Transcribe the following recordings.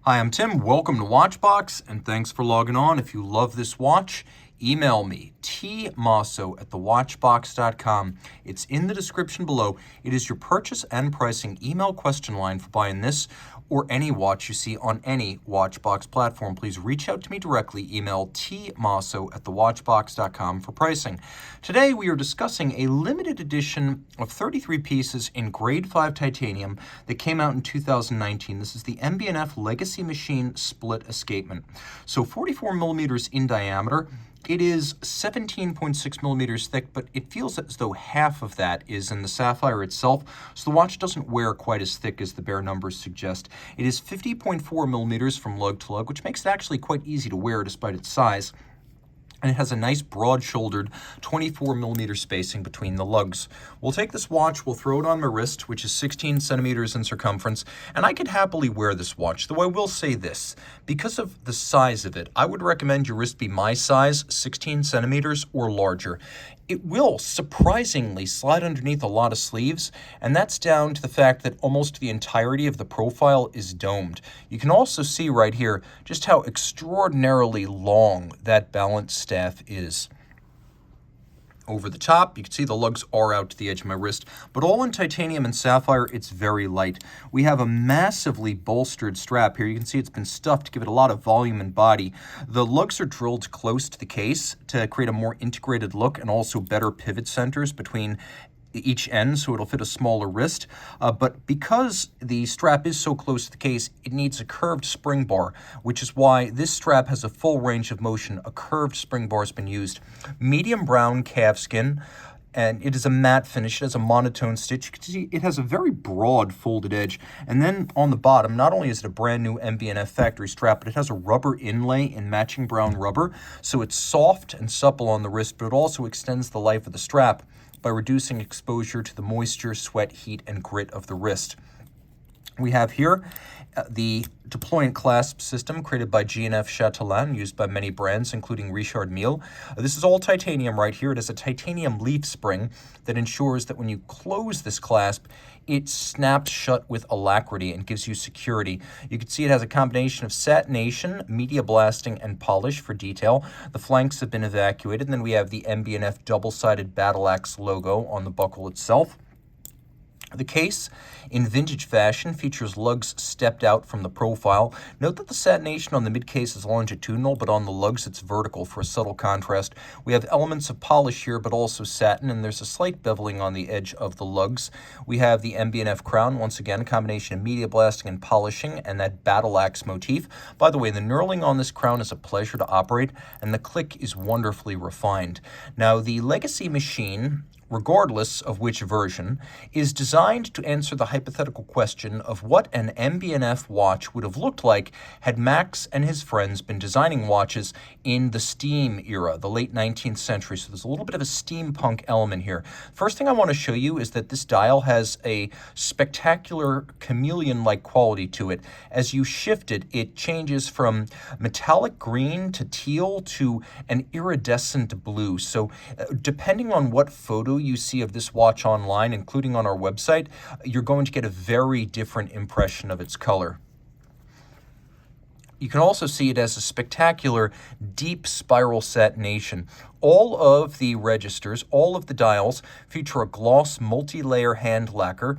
Hi, I'm Tim. Welcome to Watchbox, and thanks for logging on. If you love this watch, email me, tmosso@thewatchbox.com. It's in the description below. It is your purchase and pricing email question line for buying this or any watch you see on any Watchbox platform. Please reach out to me directly. Email tmosso@thewatchbox.com for pricing. Today we are discussing a limited edition of 33 pieces in grade 5 titanium that came out in 2019. This is the MB&F Legacy Machine Split Escapement. So 44 millimeters in diameter. It is 17.6 millimeters thick, but it feels as though half of that is in the sapphire itself, so the watch doesn't wear quite as thick as the bare numbers suggest. It is 50.4 millimeters from lug to lug, which makes it actually quite easy to wear despite its size. And it has a nice broad-shouldered 24 millimeter spacing between the lugs. We'll take this watch, we'll throw it on my wrist, which is 16 centimeters in circumference, and I could happily wear this watch, though I will say this. Because of the size of it, I would recommend your wrist be my size, 16 centimeters or larger. It will surprisingly slide underneath a lot of sleeves, and that's down to the fact that almost the entirety of the profile is domed. You can also see right here just how extraordinarily long that balance staff is. Over the top, you can see the lugs are out to the edge of my wrist, but all in titanium and sapphire, it's very light. We have a massively bolstered strap here. You can see it's been stuffed to give it a lot of volume and body. The lugs are drilled close to the case to create a more integrated look and also better pivot centers between each end, so it'll fit a smaller wrist. But because the strap is so close to the case, it needs a curved spring bar, which is why this strap has a full range of motion. A curved spring bar has been used. Medium brown calfskin, and it is a matte finish. It has a monotone stitch. You can see it has a very broad folded edge. And then on the bottom, not only is it a brand new MB&F factory strap, but it has a rubber inlay in matching brown rubber. So it's soft and supple on the wrist, but it also extends the life of the strap by reducing exposure to the moisture, sweat, heat, and grit of the wrist. We have here the deployant clasp system created by G&F Chatelain, used by many brands, including Richard Mille. This is all titanium right here. It is a titanium leaf spring that ensures that when you close this clasp, it snaps shut with alacrity and gives you security. You can see it has a combination of satination, media blasting, and polish for detail. The flanks have been evacuated, and then we have the MB&F double-sided battle axe logo on the buckle itself. The case, in vintage fashion, features lugs stepped out from the profile. Note that the satination on the mid-case is longitudinal, but on the lugs it's vertical for a subtle contrast. We have elements of polish here, but also satin, and there's a slight beveling on the edge of the lugs. We have the MB&F crown, once again, a combination of media blasting and polishing, and that battle axe motif. By the way, the knurling on this crown is a pleasure to operate, and the click is wonderfully refined. Now, the Legacy Machine, regardless of which version, is designed to answer the hypothetical question of what an MB&F watch would have looked like had Max and his friends been designing watches in the steam era, the late 19th century. So there's a little bit of a steampunk element here. First thing I want to show you is that this dial has a spectacular chameleon-like quality to it. As you shift it, it changes from metallic green to teal to an iridescent blue. So depending on what photo you see of this watch online, including on our website, you're going to get a very different impression of its color. You can also see it has a spectacular deep spiral satination. All of the registers, all of the dials feature a gloss multi-layer hand lacquer.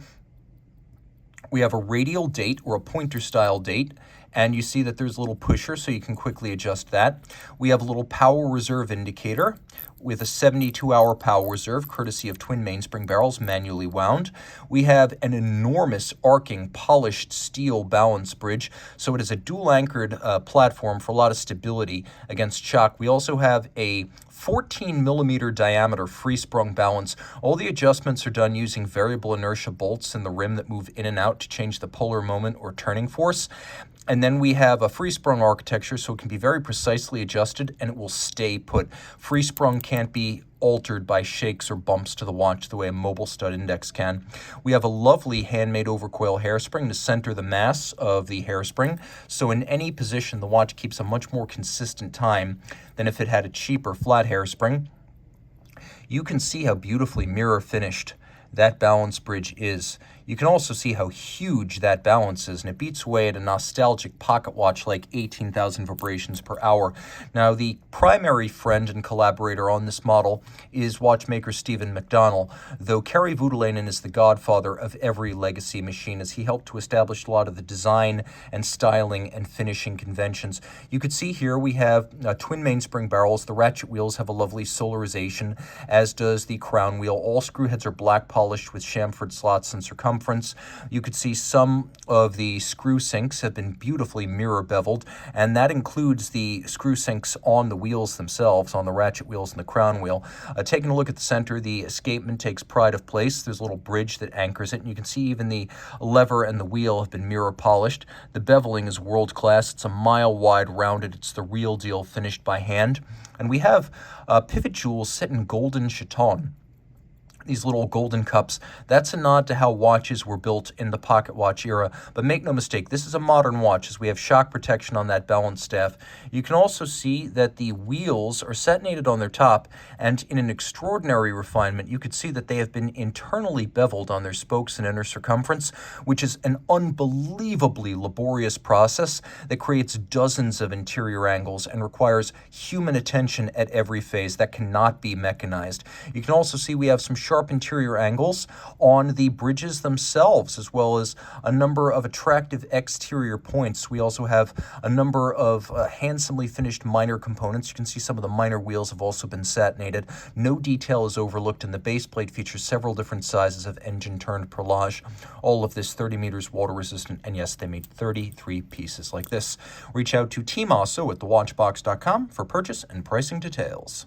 We have a radial date or a pointer style date, and you see that there's a little pusher so you can quickly adjust that. We have a little power reserve indicator with a 72-hour power reserve, courtesy of twin mainspring barrels, manually wound. We have an enormous arcing polished steel balance bridge, so it is a dual-anchored platform for a lot of stability against shock. We also have a 14 millimeter diameter free-sprung balance. All the adjustments are done using variable inertia bolts in the rim that move in and out to change the polar moment or turning force. And then we have a free-sprung architecture, so it can be very precisely adjusted and it will stay put. Free-sprung can't be altered by shakes or bumps to the watch the way a mobile stud index can. We have a lovely handmade overcoil hairspring to center the mass of the hairspring, so in any position the watch keeps a much more consistent time than if it had a cheaper flat hairspring. You can see how beautifully mirror finished that balance bridge is. You can also see how huge that balance is, and it beats away at a nostalgic pocket watch like 18,000 vibrations per hour. Now, the primary friend and collaborator on this model is watchmaker Stephen McDonnell, though Kari Voutilainen is the godfather of every legacy machine, as he helped to establish a lot of the design and styling and finishing conventions. You could see here we have twin mainspring barrels. The ratchet wheels have a lovely solarization, as does the crown wheel. All screw heads are black polished with chamfered slots and circumference. You could see some of the screw sinks have been beautifully mirror beveled, and that includes the screw sinks on the wheels themselves, on the ratchet wheels and the crown wheel. Taking a look at the center, the escapement takes pride of place. There's a little bridge that anchors it, and you can see even the lever and the wheel have been mirror polished. The beveling is world class. It's a mile wide rounded. It's the real deal, finished by hand. And we have pivot jewels set in golden chaton. These little golden cups, that's a nod to how watches were built in the pocket watch era. But make no mistake, this is a modern watch, as we have shock protection on that balance staff. You can also see that the wheels are setinated on their top, and in an extraordinary refinement, you could see that they have been internally beveled on their spokes and inner circumference, which is an unbelievably laborious process that creates dozens of interior angles and requires human attention at every phase. That cannot be mechanized. You can also see we have some sharp interior angles on the bridges themselves, as well as a number of attractive exterior points. We also have a number of handsomely finished minor components. You can see some of the minor wheels have also been satinated. No detail is overlooked, and the base plate features several different sizes of engine-turned perlage. All of this 30 meters water resistant, and yes, they made 33 pieces like this. Reach out to Team Mosso at thewatchbox.com for purchase and pricing details.